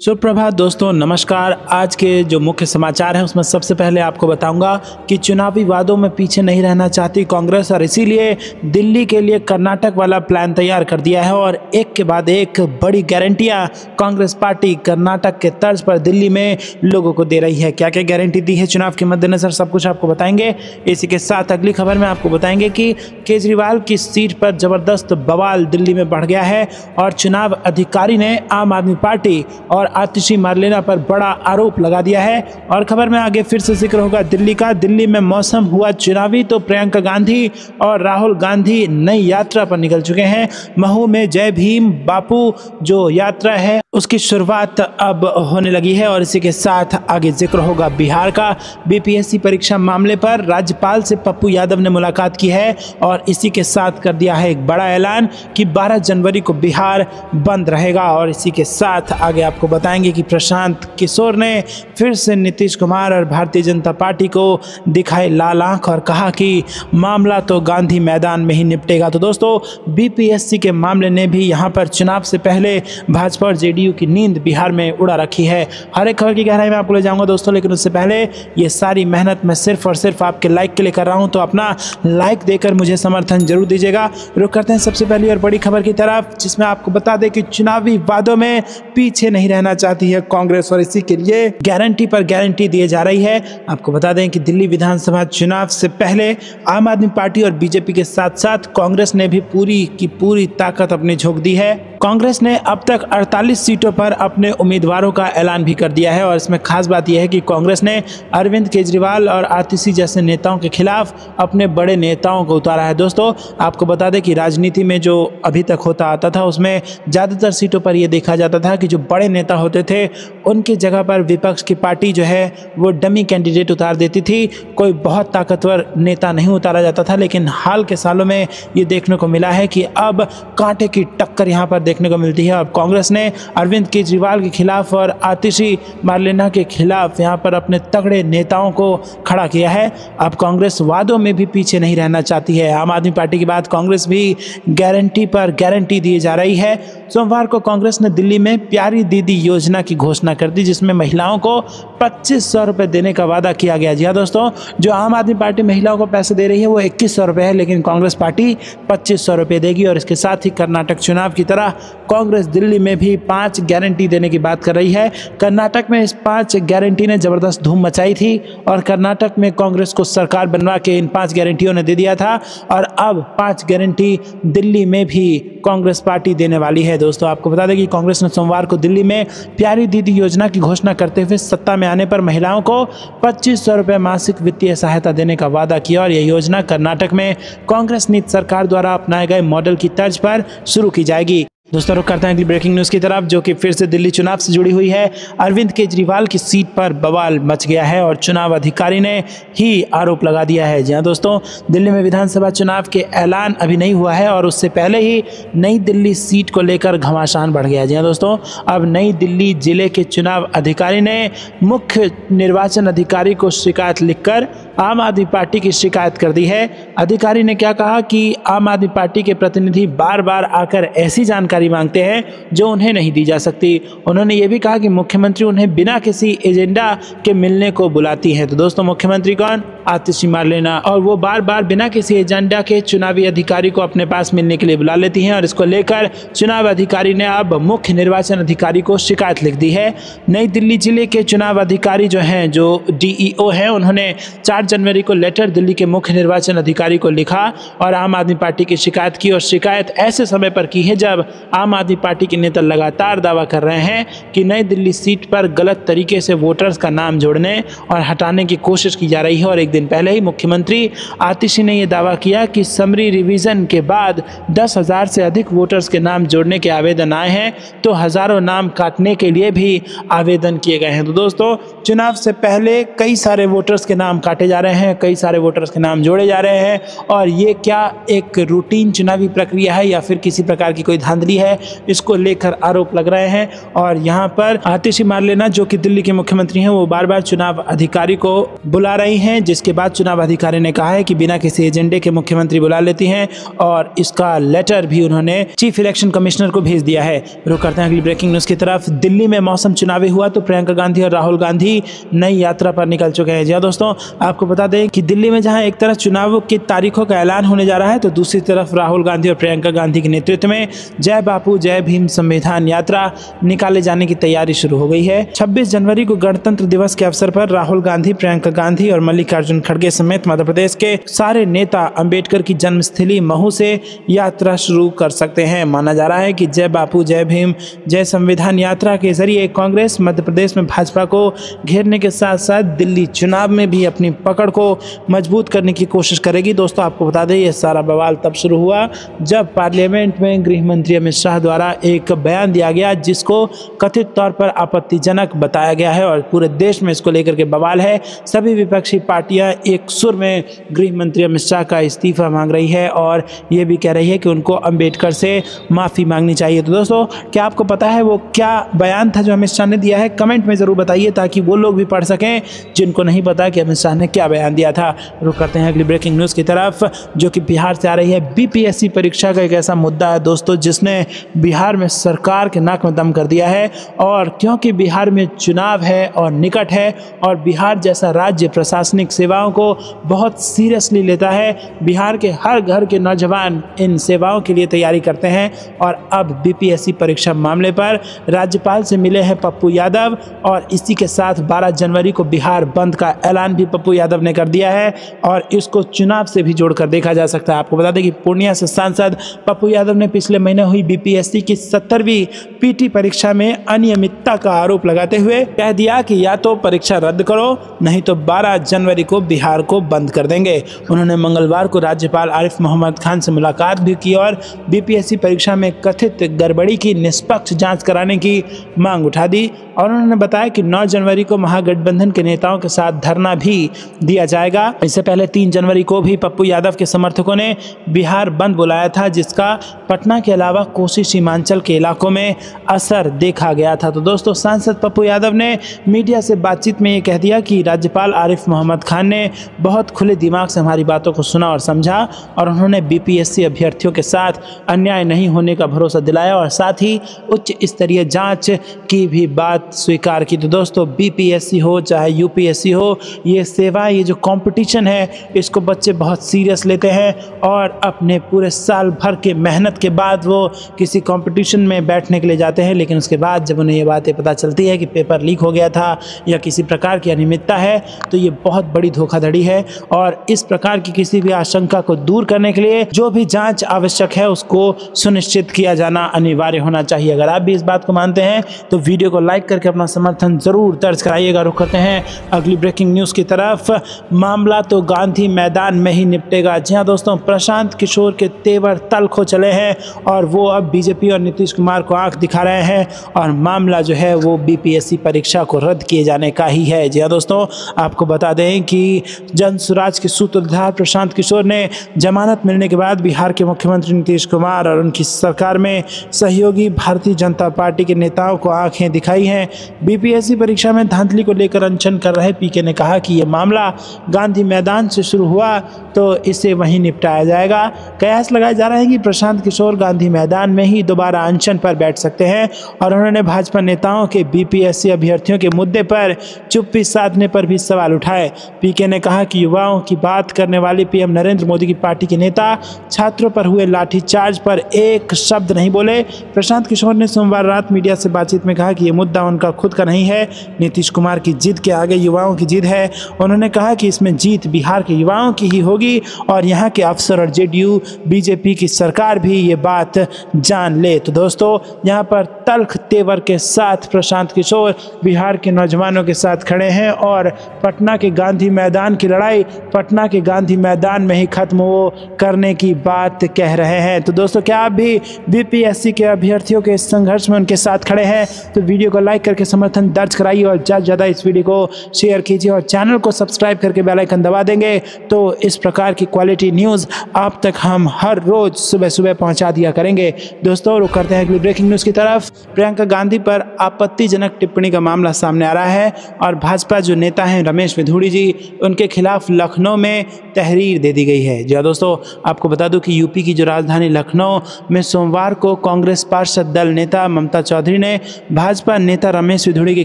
सुप्रभात दोस्तों, नमस्कार। आज के जो मुख्य समाचार हैं उसमें सबसे पहले आपको बताऊंगा कि चुनावी वादों में पीछे नहीं रहना चाहती कांग्रेस और इसीलिए दिल्ली के लिए कर्नाटक वाला प्लान तैयार कर दिया है और एक के बाद एक बड़ी गारंटियां कांग्रेस पार्टी कर्नाटक के तर्ज पर दिल्ली में लोगों को दे रही है। क्या क्या गारंटी दी है चुनाव के मद्देनजर, सब कुछ आपको बताएंगे। इसी के साथ अगली खबर में आपको बताएंगे कि केजरीवाल की सीट पर जबरदस्त बवाल दिल्ली में बढ़ गया है और चुनाव अधिकारी ने आम आदमी पार्टी और आतिशी मारलेना पर बड़ा आरोप लगा दिया है। और खबर में आगे फिर से जिक्र होगा दिल्ली का। दिल्ली में मौसम हुआ चुनावी तो प्रियंका गांधी और राहुल गांधी नई यात्रा पर निकल चुके हैं। महू में जय भीम बापू जो यात्रा है उसकी शुरुआत अब होने लगी है। और इसी के साथ आगे जिक्र होगा बिहार का। बीपीएससी परीक्षा मामले पर राज्यपाल से पप्पू यादव ने मुलाकात की है और इसी के साथ कर दिया है एक बड़ा ऐलान कि 12 जनवरी को बिहार बंद रहेगा। और इसी के साथ आगे आपको बताएंगे कि प्रशांत किशोर ने फिर से नीतीश कुमार और भारतीय जनता पार्टी को दिखाए लाल आंख और कहा कि मामला तो गांधी मैदान में ही निपटेगा। तो दोस्तों, बीपीएससी के मामले ने भी यहाँ पर चुनाव से पहले भाजपा और जेडीयू की नींद बिहार में उड़ा रखी है। हर एक खबर की गहराई में आपको ले जाऊंगा दोस्तों, लेकिन उससे पहले ये सारी मेहनत मैं सिर्फ और सिर्फ आपके लाइक के लिए कर रहा हूँ, तो अपना लाइक देकर मुझे समर्थन जरूर दीजिएगा। रुक करते हैं सबसे पहली और बड़ी खबर की तरफ, जिसमें आपको बता दें कि चुनावी वादों में पीछे नहीं रहना चाहती है कांग्रेस और इसी के लिए गारंटी पर गारंटी दी जा रही है। आपको बता दें कि दिल्ली विधानसभा चुनाव से पहले आम आदमी पार्टी और बीजेपी के साथ साथ कांग्रेस ने भी पूरी की पूरी ताकत अपनी झोंक दी है। कांग्रेस ने अब तक 48 सीटों पर अपने उम्मीदवारों का ऐलान भी कर दिया है और इसमें खास बात यह है कि कांग्रेस ने अरविंद केजरीवाल और आतिशी जैसे नेताओं के खिलाफ अपने बड़े नेताओं को उतारा है। दोस्तों, आपको बता दें कि राजनीति में जो अभी तक होता आता था उसमें ज़्यादातर सीटों पर यह देखा जाता था कि जो बड़े नेता होते थे उनकी जगह पर विपक्ष की पार्टी जो है वो डमी कैंडिडेट उतार देती थी, कोई बहुत ताकतवर नेता नहीं उतारा जाता था। लेकिन हाल के सालों में ये देखने को मिला है कि अब कांटे की टक्कर यहाँ पर देखने को मिलती है। अब कांग्रेस ने अरविंद केजरीवाल के खिलाफ और आतिशी मारलेना के खिलाफ यहाँ पर अपने तगड़े नेताओं को खड़ा किया है। अब कांग्रेस वादों में भी पीछे नहीं रहना चाहती है। आम आदमी पार्टी के बाद कांग्रेस भी गारंटी पर गारंटी दी जा रही है। सोमवार को कांग्रेस ने दिल्ली में प्यारी दीदी योजना की घोषणा कर दी, जिसमें महिलाओं को 2500 रुपये देने का वादा किया गया। जी हाँ दोस्तों, जो आम आदमी पार्टी महिलाओं को पैसे दे रही है वो 2100 रुपये है, लेकिन कांग्रेस पार्टी 2500 रुपये देगी। और इसके साथ ही कर्नाटक चुनाव की तरह कांग्रेस दिल्ली में भी 5 गारंटी देने की बात कर रही है। कर्नाटक में इस 5 गारंटी ने जबरदस्त धूम मचाई थी और कर्नाटक में कांग्रेस को सरकार बनवा के इन 5 गारंटियों ने दे दिया था और अब 5 गारंटी दिल्ली में भी कांग्रेस पार्टी देने वाली है। दोस्तों, आपको बता दें कि कांग्रेस ने सोमवार को दिल्ली में प्यारी दीदी योजना की घोषणा करते हुए सत्ता में आने पर महिलाओं को 2500 रुपये मासिक वित्तीय सहायता देने का वादा किया और यह योजना कर्नाटक में कांग्रेस नीति सरकार द्वारा अपनाए गए मॉडल की तर्ज पर शुरू की जाएगी। दोस्तों, रुक करते हैं अगली ब्रेकिंग न्यूज़ की तरफ, जो कि फिर से दिल्ली चुनाव से जुड़ी हुई है। अरविंद केजरीवाल की सीट पर बवाल मच गया है और चुनाव अधिकारी ने ही आरोप लगा दिया है। जी हाँ दोस्तों, दिल्ली में विधानसभा चुनाव के ऐलान अभी नहीं हुआ है और उससे पहले ही नई दिल्ली सीट को लेकर घमासान बढ़ गया। जी हाँ दोस्तों, अब नई दिल्ली जिले के चुनाव अधिकारी ने मुख्य निर्वाचन अधिकारी को शिकायत लिखकर आम आदमी पार्टी की शिकायत कर दी है। अधिकारी ने क्या कहा कि आम आदमी पार्टी के प्रतिनिधि बार बार आकर ऐसी जानकारी मांगते हैं जो उन्हें नहीं दी जा सकती। उन्होंने ये भी कहा कि मुख्यमंत्री उन्हें बिना किसी एजेंडा के मिलने को बुलाती है। तो दोस्तों, मुख्यमंत्री कौन? आतिशी मारलेना, और वो बार बार बिना किसी एजेंडा के चुनावी अधिकारी को अपने पास मिलने के लिए बुला लेती हैं और इसको लेकर चुनाव अधिकारी ने अब मुख्य निर्वाचन अधिकारी को शिकायत लिख दी है। नई दिल्ली जिले के चुनाव अधिकारी जो हैं, जो डीईओ हैं, उन्होंने 4 जनवरी को लेटर दिल्ली के मुख्य निर्वाचन अधिकारी को लिखा और आम आदमी पार्टी की शिकायत की। और शिकायत ऐसे समय पर की है जब आम आदमी पार्टी के नेता लगातार दावा कर रहे हैं कि नई दिल्ली सीट पर गलत तरीके से वोटर्स का नाम जोड़ने और हटाने की कोशिश की जा रही है। और एक दिन पहले ही मुख्यमंत्री आतिशी ने यह दावा किया कि समरी रिवीजन के बाद 10,000 से अधिक वोटर्स के नाम जोड़ने के आवेदन आए हैं, तो हजारों नाम काटने के लिए भी आवेदन किए गए हैं। तो दोस्तों, चुनाव से पहले कई सारे वोटर्स के नाम काटे जा रहे हैं, कई सारे वोटर्स के नाम जोड़े जा रहे हैं। और ये क्या एक रूटीन चुनावी प्रक्रिया है या फिर किसी प्रकार की कोई धांधली है, इसको लेकर आरोप लग रहे हैं। और यहाँ पर आतिशी मार्लेना जो कि दिल्ली के मुख्यमंत्री हैं, वो बार बार चुनाव अधिकारी को बुला रही हैं, जिसके बाद चुनाव अधिकारी ने कहा है कि बिना किसी एजेंडे के मुख्यमंत्री बुला लेती हैं और इसका लेटर भी उन्होंने चीफ इलेक्शन कमिश्नर को भेज दिया है। रुक करते हैं अगली ब्रेकिंग न्यूज की तरफ। दिल्ली में मौसम चुनावी हुआ तो प्रियंका गांधी और राहुल गांधी नई यात्रा पर निकल चुके हैं। जी हाँ दोस्तों, आपको बता दें कि दिल्ली में जहां एक तरफ चुनाव की तारीखों का ऐलान होने जा रहा है, तो दूसरी तरफ राहुल गांधी और प्रियंका गांधी के नेतृत्व में जय बापू जय भीम संविधान यात्रा निकाले जाने की तैयारी शुरू हो गई है। 26 जनवरी को गणतंत्र दिवस के अवसर पर राहुल गांधी, प्रियंका गांधी और मल्लिकार्जुन खड़गे समेत मध्य प्रदेश के सारे नेता अंबेडकर की जन्मस्थली महू से यात्रा शुरू कर सकते हैं। माना जा रहा है कि जय बापू जय भीम जय संविधान यात्रा के जरिए कांग्रेस मध्य प्रदेश में भाजपा को घेरने के साथ साथ दिल्ली चुनाव में भी अपनी पकड़ को मजबूत करने की कोशिश करेगी। दोस्तों, आपको बता दें ये सारा बवाल तब शुरू हुआ जब पार्लियामेंट में गृह मंत्री अमित शाह द्वारा एक बयान दिया गया, जिसको कथित तौर पर आपत्तिजनक बताया गया है और पूरे देश में इसको लेकर के बवाल है। सभी विपक्षी पार्टियां एक सुर में गृह मंत्री अमित शाह का इस्तीफा मांग रही है और ये भी कह रही है कि उनको अंबेडकर से माफ़ी मांगनी चाहिए। तो दोस्तों, क्या आपको पता है वो क्या बयान था जो अमित शाह ने दिया है? कमेंट में ज़रूर बताइए ताकि वो लोग भी पढ़ सकें जिनको नहीं पता कि अमित शाह ने क्या बयान दिया था। रुक करते हैं अगली ब्रेकिंग न्यूज़ की तरफ, जो कि बिहार से आ रही है। बीपीएससी परीक्षा का एक ऐसा मुद्दा है दोस्तों जिसने बिहार में सरकार के नाक में दम कर दिया है। और क्योंकि बिहार में चुनाव है और निकट है और बिहार जैसा राज्य प्रशासनिक सेवाओं को बहुत सीरियसली लेता है, बिहार के हर घर के नौजवान इन सेवाओं के लिए तैयारी करते हैं। और अब बीपीएससी परीक्षा मामले पर राज्यपाल से मिले हैं पप्पू यादव और इसी के साथ 12 जनवरी को बिहार बंद का ऐलान भी पप्पू यादव ने कर दिया है और इसको चुनाव से भी जोड़कर देखा जा सकता है। आपको बता दें कि पूर्णिया से सांसद पप्पू यादव ने पिछले महीने हुई बीपीएससी की 70वीं पीटी परीक्षा में अनियमितता का आरोप लगाते हुए कह दिया कि या तो परीक्षा रद्द करो, नहीं तो 12 जनवरी को बिहार को बंद कर देंगे। उन्होंने मंगलवार को राज्यपाल आरिफ मोहम्मद खान से मुलाकात भी की और बीपीएससी परीक्षा में कथित गड़बड़ी की निष्पक्ष जांच कराने की मांग उठा दी। और उन्होंने बताया कि 9 जनवरी को महागठबंधन के नेताओं के साथ धरना भी दिया जाएगा। इससे पहले 3 जनवरी को भी पप्पू यादव के समर्थकों ने बिहार बंद बुलाया था, जिसका पटना के अलावा कोसी सीमांचल के इलाकों में असर देखा गया था। तो दोस्तों, सांसद पप्पू यादव ने मीडिया से बातचीत में ये कह दिया कि राज्यपाल आरिफ मोहम्मद खान ने बहुत खुले दिमाग से हमारी बातों को सुना और समझा और उन्होंने बीपीएससी अभ्यर्थियों के साथ अन्याय नहीं होने का भरोसा दिलाया और साथ ही उच्च स्तरीय जांच की भी बात स्वीकार की। तो दोस्तों, बीपीएससी हो चाहे यूपीएससी हो, ये सेवा, ये जो कंपटीशन है, इसको बच्चे बहुत सीरियस लेते हैं और अपने पूरे साल भर के मेहनत के बाद वो किसी कंपटीशन में बैठने के लिए जाते हैं। लेकिन उसके बाद जब उन्हें ये बातें पता चलती है कि पेपर लीक हो गया था या किसी प्रकार की अनियमितता है, तो ये बहुत बड़ी धोखाधड़ी है। और इस प्रकार की किसी भी आशंका को दूर करने के लिए जो भी जांच आवश्यक है उसको सुनिश्चित किया जाना अनिवार्य होना चाहिए। अगर आप भी इस बात को मानते हैं तो वीडियो को लाइक करके अपना समर्थन जरूर दर्ज कराइएगा। रुक करते हैं अगली ब्रेकिंग न्यूज़ की तरफ। मामला तो गांधी मैदान में ही निपटेगा। जी हाँ दोस्तों, प्रशांत किशोर के तेवर तल्ख हो चले हैं और वो अब बीजेपी और नीतीश कुमार को आंख दिखा रहे हैं और मामला जो है वो बीपीएससी परीक्षा को रद्द किए जाने का ही है। जी हाँ दोस्तों, आपको बता दें कि जन स्वराज के सूत्रधार प्रशांत किशोर ने जमानत मिलने के बाद बिहार के मुख्यमंत्री नीतीश कुमार और उनकी सरकार में सहयोगी भारतीय जनता पार्टी के नेताओं को आंखें दिखाई हैं। बीपीएससी परीक्षा में धांधली को लेकर अनशन कर रहे पीके ने कहा कि ये मामला गांधी मैदान से शुरू हुआ तो इसे वहीं निपटाया जाएगा। कयास लगाए जा रहे हैं कि प्रशांत किशोर गांधी मैदान में ही दोबारा अनशन पर बैठ सकते हैं और उन्होंने भाजपा नेताओं के बीपीएससी अभ्यर्थियों के मुद्दे पर चुप्पी साधने पर भी सवाल उठाए। पीके ने कहा कि युवाओं की बात करने वाले पीएम नरेंद्र मोदी की पार्टी के नेता छात्रों पर हुए लाठीचार्ज पर एक शब्द नहीं बोले। प्रशांत किशोर ने सोमवार रात मीडिया से बातचीत में कहा कि ये मुद्दा उनका खुद का नहीं है, नीतीश कुमार की जिद के आगे युवाओं की जिद है। उन्होंने कहा कि इसमें जीत बिहार के युवाओं की ही होगी और यहाँ के अफसर और जेडीयू बीजेपी की सरकार भी ये बात जान ले। तो दोस्तों, यहाँ पर तल्ख तेवर के साथ प्रशांत किशोर बिहार के नौजवानों के साथ खड़े हैं और पटना के गांधी मैदान की लड़ाई पटना के गांधी मैदान में ही खत्म हो करने की बात कह रहे हैं। तो दोस्तों, क्या आप भी बीपीएससी के अभ्यर्थियों के इस संघर्ष में उनके साथ खड़े हैं? तो वीडियो को लाइक लाइक करके समर्थन दर्ज कराइए और ज़्यादा से ज़्यादा इस वीडियो को शेयर कीजिए और चैनल को सब्सक्राइब करके बेल आइकन दबा देंगे तो इस प्रकार की क्वालिटी न्यूज़ आप तक हम हर रोज़ सुबह सुबह पहुंचा दिया करेंगे। दोस्तों रुक करते हैं अगली ब्रेकिंग न्यूज़ की तरफ। प्रियंका गांधी पर आपत्तिजनक टिप्पणी का मामला सामने आ रहा है और भाजपा जो नेता हैं रमेश विधुड़ी जी, उनके खिलाफ लखनऊ में तहरीर दे दी गई है। जी हाँ दोस्तों, आपको बता दूं कि यूपी की जो राजधानी लखनऊ में सोमवार को कांग्रेस पार्षद दल नेता ममता चौधरी ने भाजपा नेता रमेश विधुड़ी के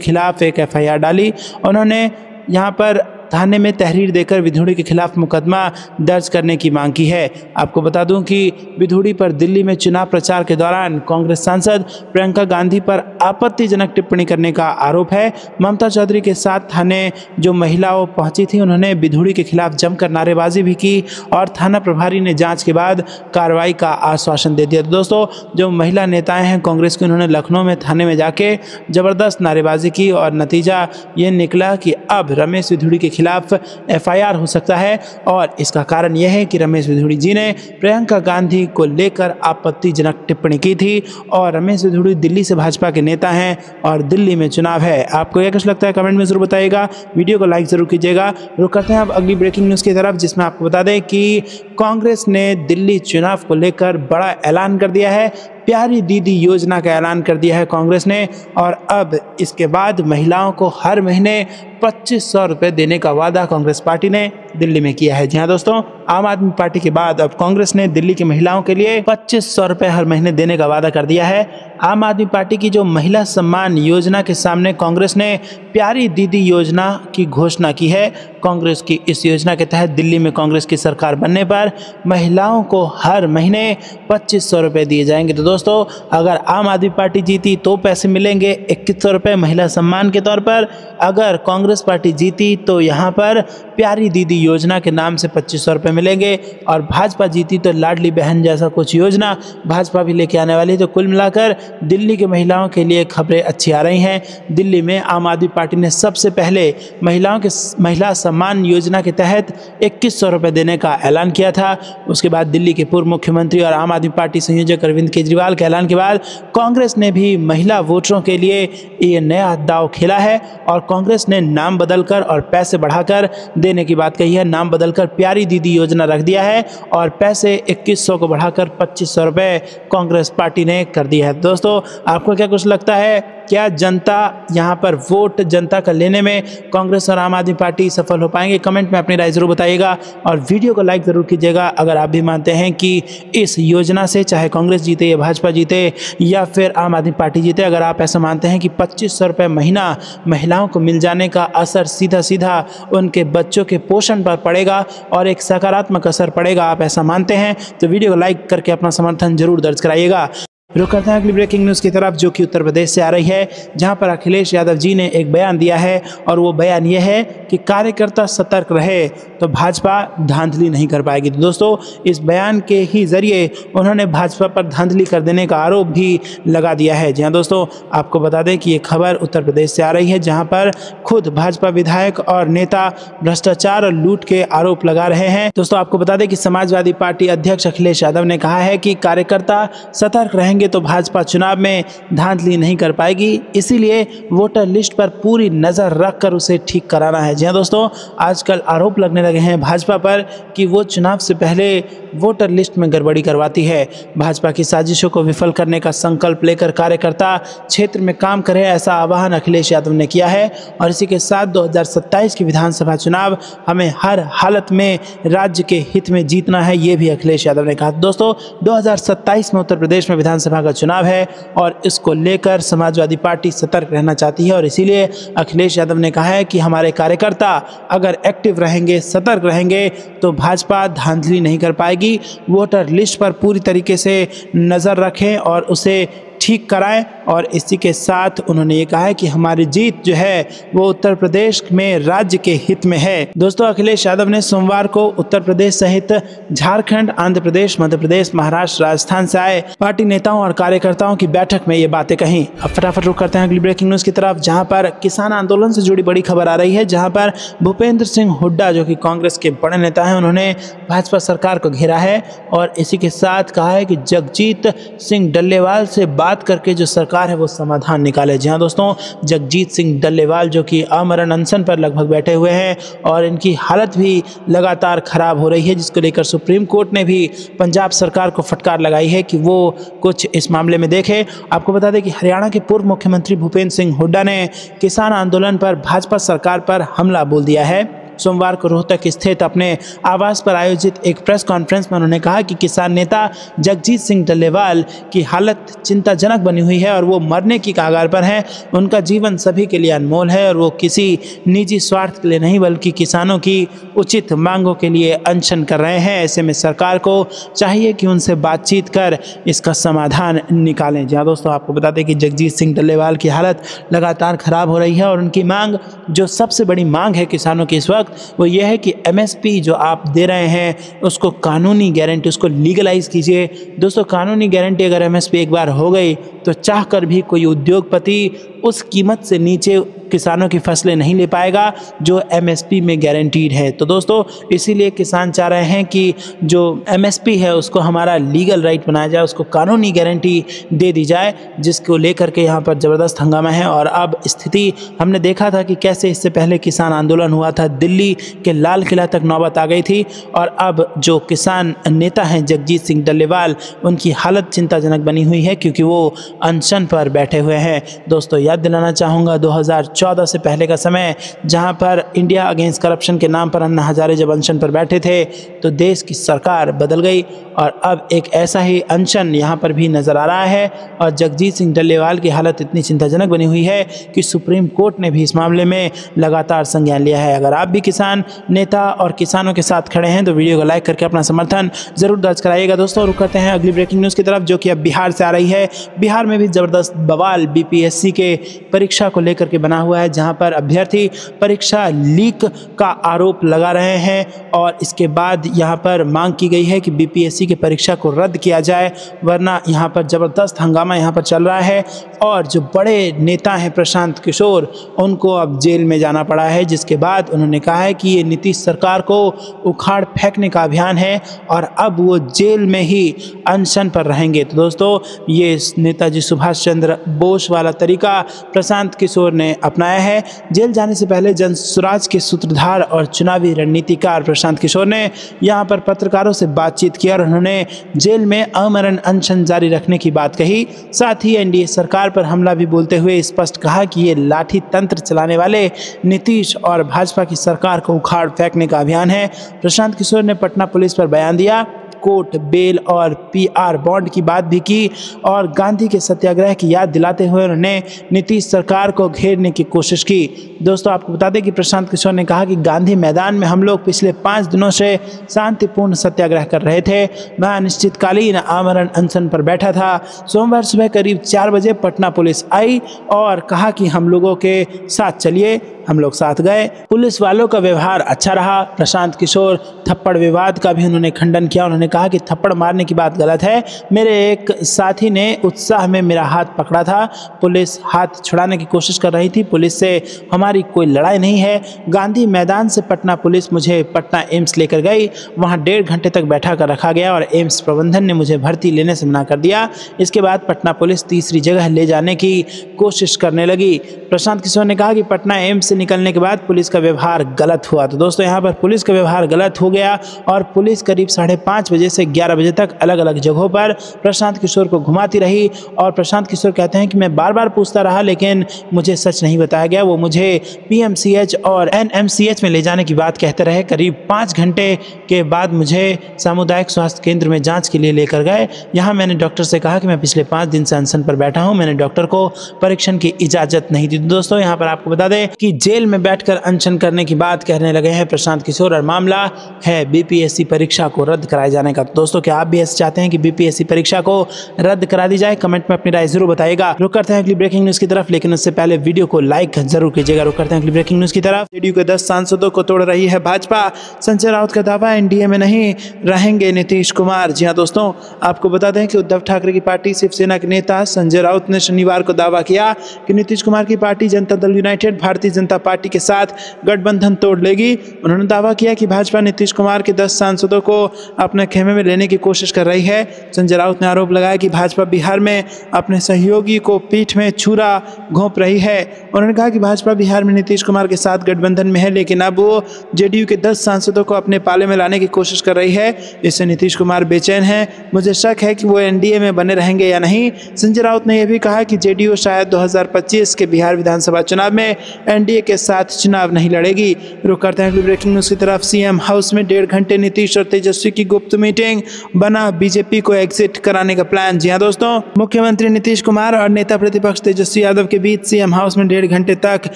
खिलाफ एक एफआईआर डाली। उन्होंने यहाँ पर थाने में तहरीर देकर विधुड़ी के खिलाफ मुकदमा दर्ज करने की मांग की है। आपको बता दूं कि विधुड़ी पर दिल्ली में चुनाव प्रचार के दौरान कांग्रेस सांसद प्रियंका गांधी पर आपत्तिजनक टिप्पणी करने का आरोप है। ममता चौधरी के साथ थाने जो महिलाओं पहुंची थी, उन्होंने विधुड़ी के खिलाफ जमकर नारेबाजी भी की और थाना प्रभारी ने जांच के बाद कार्रवाई का आश्वासन दे दिया। तो दोस्तों, जो महिला नेताएं हैं कांग्रेस की, उन्होंने लखनऊ में थाने में जाके जबरदस्त नारेबाजी की और नतीजा ये निकला कि अब रमेश विधुड़ी के खिलाफ एफआईआर हो सकता है। और इसका कारण यह है कि रमेश विधुड़ी जी ने प्रियंका गांधी को लेकर आपत्तिजनक टिप्पणी की थी और रमेश विधुड़ी दिल्ली से भाजपा के नेता हैं और दिल्ली में चुनाव है। आपको यह कुछ लगता है कमेंट में जरूर बताइएगा, वीडियो को लाइक जरूर कीजिएगा। रुक करते हैं अब अगली ब्रेकिंग न्यूज़ की तरफ, जिसमें आपको बता दें कि कांग्रेस ने दिल्ली चुनाव को लेकर बड़ा ऐलान कर दिया है। प्यारी दीदी योजना का ऐलान कर दिया है कांग्रेस ने और अब इसके बाद महिलाओं को हर महीने 2500 रुपये देने का वादा कांग्रेस पार्टी ने दिल्ली में किया है। जी हाँ दोस्तों, आम आदमी पार्टी के बाद अब कांग्रेस ने दिल्ली की महिलाओं के लिए 2500 रुपये हर महीने देने का वादा कर दिया है। आम आदमी पार्टी की जो महिला सम्मान योजना के सामने कांग्रेस ने प्यारी दीदी योजना की घोषणा की है। कांग्रेस की इस योजना के तहत दिल्ली में कांग्रेस की सरकार बनने पर महिलाओं को हर महीने 2500 रुपये दिए जाएंगे। तो दोस्तों, अगर आम आदमी पार्टी जीती तो पैसे मिलेंगे 2100 रुपये महिला सम्मान के तौर पर। अगर कांग्रेस पार्टी जीती तो यहाँ पर प्यारी दीदी योजना के नाम से 2500 रुपये मिलेंगे और भाजपा जीती तो लाडली बहन जैसा कुछ योजना भाजपा भी लेके आने वाली है। तो कुल मिलाकर दिल्ली के महिलाओं के लिए खबरें अच्छी आ रही हैं। दिल्ली में आम आदमी पार्टी ने सबसे पहले महिला सम्मान योजना के तहत 2100 रुपये देने का ऐलान किया था। उसके बाद दिल्ली के पूर्व मुख्यमंत्री और आम आदमी पार्टी संयोजक अरविंद केजरीवाल के ऐलान के बाद कांग्रेस ने भी महिला वोटरों के लिए ये नया दांव खेला है और कांग्रेस ने नाम बदलकर और पैसे बढ़ाकर देने की बात कही है। नाम बदलकर प्यारी दीदी योजना रख दिया है और पैसे 2100 को बढ़ाकर 2500 रुपये कांग्रेस पार्टी ने कर दिया है। दोस्तों, आपको क्या कुछ लगता है, क्या जनता यहाँ पर वोट जनता का लेने में कांग्रेस और आम आदमी पार्टी सफल हो पाएंगे? कमेंट में अपनी राय जरूर बताइएगा और वीडियो को लाइक जरूर कीजिएगा अगर आप भी मानते हैं कि इस योजना से चाहे कांग्रेस जीते या भाजपा जीते या फिर आम आदमी पार्टी जीते, अगर आप ऐसा मानते हैं कि 2500 रुपये महीना महिलाओं को मिल जाने का असर सीधा सीधा उनके बच्चों के पोषण पर पड़ेगा और एक सकारात्मक असर पड़ेगा, आप ऐसा मानते हैं तो वीडियो को लाइक करके अपना समर्थन जरूर दर्ज कराइएगा। रुक करते हैं अगली ब्रेकिंग न्यूज़ की तरफ, जो कि उत्तर प्रदेश से आ रही है, जहां पर अखिलेश यादव जी ने एक बयान दिया है और वो बयान ये है कि कार्यकर्ता सतर्क रहे तो भाजपा धांधली नहीं कर पाएगी। तो दोस्तों, इस बयान के ही जरिए उन्होंने भाजपा पर धांधली कर देने का आरोप भी लगा दिया है। जी हाँ दोस्तों, आपको बता दें कि ये खबर उत्तर प्रदेश से आ रही है, जहाँ पर खुद भाजपा विधायक और नेता भ्रष्टाचार और लूट के आरोप लगा रहे हैं। दोस्तों, आपको बता दें कि समाजवादी पार्टी अध्यक्ष अखिलेश यादव ने कहा है कि कार्यकर्ता सतर्क रहेंगे तो भाजपा चुनाव में धांधली नहीं कर पाएगी, इसीलिए वोटर लिस्ट पर पूरी नजर रखकर उसे ठीक कराना है। जी हाँ दोस्तों, आजकल आरोप लगने लगे हैं भाजपा पर कि वो चुनाव से पहले वोटर लिस्ट में गड़बड़ी करवाती है। भाजपा की साजिशों को विफल करने का संकल्प लेकर कार्यकर्ता क्षेत्र में काम करें, ऐसा आह्वान अखिलेश यादव ने किया है। और इसी के साथ 2027 के विधानसभा चुनाव हमें हर हालत में राज्य के हित में जीतना है, ये भी अखिलेश यादव ने कहा। दोस्तों, 2027 में उत्तर प्रदेश में विधानसभा का चुनाव है और इसको लेकर समाजवादी पार्टी सतर्क रहना चाहती है और इसीलिए अखिलेश यादव ने कहा है कि हमारे कार्यकर्ता अगर एक्टिव रहेंगे, सतर्क रहेंगे तो भाजपा धांधली नहीं कर पाएगी। वोटर लिस्ट पर पूरी तरीके से नज़र रखें और उसे ठीक कराएं। और इसी के साथ उन्होंने ये कहा है कि हमारी जीत जो है वो उत्तर प्रदेश में राज्य के हित में है। दोस्तों, अखिलेश यादव ने सोमवार को उत्तर प्रदेश सहित झारखंड, आंध्र प्रदेश, मध्य प्रदेश, महाराष्ट्र, राजस्थान से आए पार्टी नेताओं और कार्यकर्ताओं की बैठक में ये बातें कही। अब फटाफट रुक करते हैं अगली ब्रेकिंग न्यूज की तरफ, जहां पर किसान आंदोलन से जुड़ी बड़ी खबर आ रही है, जहां पर भूपेंद्र सिंह हुड्डा जो कि कांग्रेस के बड़े नेता हैं, उन्होंने भाजपा सरकार को घेरा है और इसी के साथ कहा है कि जगजीत सिंह डल्लेवाल से बात बात करके जो सरकार है वो समाधान निकाले। जी हाँ दोस्तों, जगजीत सिंह डल्लेवाल जो कि आमरण अनशन पर लगभग बैठे हुए हैं और इनकी हालत भी लगातार खराब हो रही है, जिसको लेकर सुप्रीम कोर्ट ने भी पंजाब सरकार को फटकार लगाई है कि वो कुछ इस मामले में देखे। आपको बता दें कि हरियाणा के पूर्व मुख्यमंत्री भूपेंद्र सिंह हुड्डा ने किसान आंदोलन पर भाजपा सरकार पर हमला बोल दिया है। सोमवार को रोहतक स्थित अपने आवास पर आयोजित एक प्रेस कॉन्फ्रेंस में उन्होंने कहा कि किसान नेता जगजीत सिंह डल्लेवाल की हालत चिंताजनक बनी हुई है और वो मरने की कगार पर हैं। उनका जीवन सभी के लिए अनमोल है और वो किसी निजी स्वार्थ के लिए नहीं बल्कि किसानों की उचित मांगों के लिए अनशन कर रहे हैं। ऐसे में सरकार को चाहिए कि उनसे बातचीत कर इसका समाधान निकालें। जहाँ दोस्तों आपको बता दें कि जगजीत सिंह डल्लेवाल की हालत लगातार खराब हो रही है और उनकी मांग, जो सबसे बड़ी मांग है किसानों की इस वक्त, वो ये है कि एमएसपी जो आप दे रहे हैं उसको कानूनी गारंटी, उसको लीगलाइज कीजिए। दोस्तों कानूनी गारंटी अगर एमएसपी एक बार हो गई तो चाहकर भी कोई उद्योगपति उस कीमत से नीचे किसानों की फसलें नहीं ले पाएगा जो एमएसपी में गारंटीड है। तो दोस्तों इसीलिए किसान चाह रहे हैं कि जो एमएसपी है उसको हमारा लीगल राइट बनाया जाए, उसको कानूनी गारंटी दे दी जाए, जिसको लेकर के यहाँ पर ज़बरदस्त हंगामा है। और अब स्थिति हमने देखा था कि कैसे इससे पहले किसान आंदोलन हुआ था, दिल्ली के लाल किला तक नौबत आ गई थी और अब जो किसान नेता हैं जगजीत सिंह डल्लेवाल, उनकी हालत चिंताजनक बनी हुई है क्योंकि वो अनशन पर बैठे हुए हैं। दोस्तों याद दिलाना चाहूँगा 2014 से पहले का समय, जहां पर इंडिया अगेंस्ट करप्शन के नाम पर अन्ना हजारे जब अनशन पर बैठे थे तो देश की सरकार बदल गई और अब एक ऐसा ही अनशन यहां पर भी नज़र आ रहा है। और जगजीत सिंह डल्लेवाल की हालत इतनी चिंताजनक बनी हुई है कि सुप्रीम कोर्ट ने भी इस मामले में लगातार संज्ञान लिया है। अगर आप भी किसान नेता और किसानों के साथ खड़े हैं तो वीडियो को लाइक करके अपना समर्थन जरूर दर्ज कराइएगा। दोस्तों रुक करते हैं अगली ब्रेकिंग न्यूज़ की तरफ, जो कि अब बिहार से आ रही है। बिहार में भी ज़बरदस्त बवाल बीपीएससी के परीक्षा को लेकर के बना हुआ है, जहां पर अभ्यर्थी परीक्षा लीक का आरोप लगा रहे हैं और इसके बाद यहां पर मांग की गई है कि बीपीएससी की परीक्षा को रद्द किया जाए, वरना यहां पर ज़बरदस्त हंगामा यहां पर चल रहा है। और जो बड़े नेता हैं प्रशांत किशोर, उनको अब जेल में जाना पड़ा है, जिसके बाद उन्होंने कहा है कि ये नीतीश सरकार को उखाड़ फेंकने का अभियान है और अब वो जेल में ही अनशन पर रहेंगे। तो दोस्तों ये नेताजी सुभाष चंद्र बोस वाला तरीका प्रशांत किशोर ने अपनाया है। जेल जाने से पहले जन स्वराज के सूत्रधार और चुनावी रणनीतिकार प्रशांत किशोर ने यहां पर पत्रकारों से बातचीत की और उन्होंने जेल में आमरण अनशन जारी रखने की बात कही। साथ ही एनडीए सरकार पर हमला भी बोलते हुए स्पष्ट कहा कि ये लाठी तंत्र चलाने वाले नीतीश और भाजपा की सरकार को उखाड़ फेंकने का अभियान है। प्रशांत किशोर ने पटना पुलिस पर बयान दिया, कोर्ट बेल और पीआर बॉन्ड की बात भी की और गांधी के सत्याग्रह की याद दिलाते हुए उन्होंने नीतीश सरकार को घेरने की कोशिश की। दोस्तों आपको बता दें कि प्रशांत किशोर ने कहा कि गांधी मैदान में हम लोग पिछले 5 दिनों से शांतिपूर्ण सत्याग्रह कर रहे थे। मैं अनिश्चितकालीन आमरण अनशन पर बैठा था। सोमवार सुबह करीब 4 बजे पटना पुलिस आई और कहा कि हम लोगों के साथ चलिए। हम लोग साथ गए। पुलिस वालों का व्यवहार अच्छा रहा। प्रशांत किशोर थप्पड़ विवाद का भी उन्होंने खंडन किया। उन्होंने कहा कि थप्पड़ मारने की बात गलत है, मेरे एक साथी ने उत्साह में मेरा हाथ पकड़ा था, पुलिस हाथ छुड़ाने की कोशिश कर रही थी, पुलिस से हमारी कोई लड़ाई नहीं है। गांधी मैदान से पटना पुलिस मुझे पटना एम्स लेकर गई, वहाँ 1.5 घंटे तक बैठा कर रखा गया और एम्स प्रबंधन ने मुझे भर्ती लेने से मना कर दिया। इसके बाद पटना पुलिस तीसरी जगह ले जाने की कोशिश करने लगी। प्रशांत किशोर ने कहा कि पटना एम्स से निकलने के बाद पुलिस का व्यवहार गलत हुआ। तो दोस्तों यहाँ पर पुलिस का व्यवहार गलत हो गया और पुलिस करीब 5:30 बजे से 11 बजे तक अलग अलग जगहों पर प्रशांत किशोर को घुमाती रही और प्रशांत किशोर कहते हैं कि मैं बार बार पूछता रहा लेकिन मुझे सच नहीं बताया गया। वो मुझे पीएमसीएच और एनएमसीएच में ले जाने की बात कहते रहे। करीब 5 घंटे के बाद मुझे सामुदायिक स्वास्थ्य केंद्र में जांच के लिए लेकर गए। यहाँ मैंने डॉक्टर से कहा कि मैं पिछले 5 दिन से अनशन पर बैठा हूँ, मैंने डॉक्टर को परीक्षण की इजाजत नहीं दी। दोस्तों यहाँ पर आपको बता दें कि जेल में बैठकर अनशन करने की बात कहने लगे हैं प्रशांत किशोर और मामला है बीपीएससी परीक्षा को रद्द कराए जाने का। दोस्तों क्या आप भी ऐसे चाहते हैं कि बीपीएससी परीक्षा को रद्द करा दी जाए? कमेंट में अपनी राय जरूर बताइएगा। रुक करते हैं अगली ब्रेकिंग न्यूज की तरफ, लेकिन उससे पहले वीडियो को लाइक जरूर कीजिएगा। रुक करते हैं अगली ब्रेकिंग न्यूज की तरफ। जेडीयू के 10 सांसदों को तोड़ रही है भाजपा, संजय राउत का दावा, एनडीए में नहीं रहेंगे नीतीश कुमार। जी हाँ दोस्तों, आपको बता दें कि उद्धव ठाकरे की पार्टी शिवसेना के नेता संजय राउत ने शनिवार को दावा किया कि नीतीश कुमार की पार्टी जनता दल यूनाइटेड भारतीय जनता जनता पार्टी के साथ गठबंधन तोड़ लेगी। उन्होंने दावा किया कि भाजपा नीतीश कुमार के 10 सांसदों को अपने खेमे में लेने की कोशिश कर रही है। संजय राउत ने आरोप लगाया कि भाजपा बिहार में अपने सहयोगी को पीठ में छुरा घोंप रही है। उन्होंने कहा कि भाजपा बिहार में नीतीश कुमार के साथ गठबंधन में है, लेकिन अब वो जेडीयू के 10 सांसदों को अपने पाले में लाने की कोशिश कर रही है। इससे नीतीश कुमार बेचैन हैं। मुझे शक है कि वो एनडीए में बने रहेंगे या नहीं। संजय राउत ने यह भी कहा कि जेडीयू शायद 2025 के बिहार विधानसभा चुनाव में एनडीए के साथ चुनाव नहीं लड़ेगी। रुक करते हैं ब्रेकिंग न्यूज की तरफ। सीएम हाउस में 1.5 घंटे नीतीश और तेजस्वी की गुप्त मीटिंग, बना बीजेपी को एग्जिट कराने का प्लान। जी हाँ दोस्तों, मुख्यमंत्री नीतीश कुमार और नेता प्रतिपक्ष तेजस्वी यादव के बीच सीएम हाउस में 1.5 घंटे तक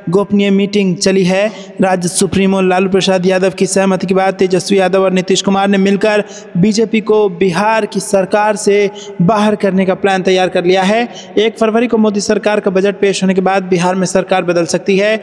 गोपनीय मीटिंग चली है। राज्य सुप्रीमो लालू प्रसाद यादव की सहमति के बाद तेजस्वी यादव और नीतीश कुमार ने मिलकर बीजेपी को बिहार की सरकार से बाहर करने का प्लान तैयार कर लिया है। 1 फरवरी को मोदी सरकार का बजट पेश होने के बाद बिहार में सरकार बदल सकती है।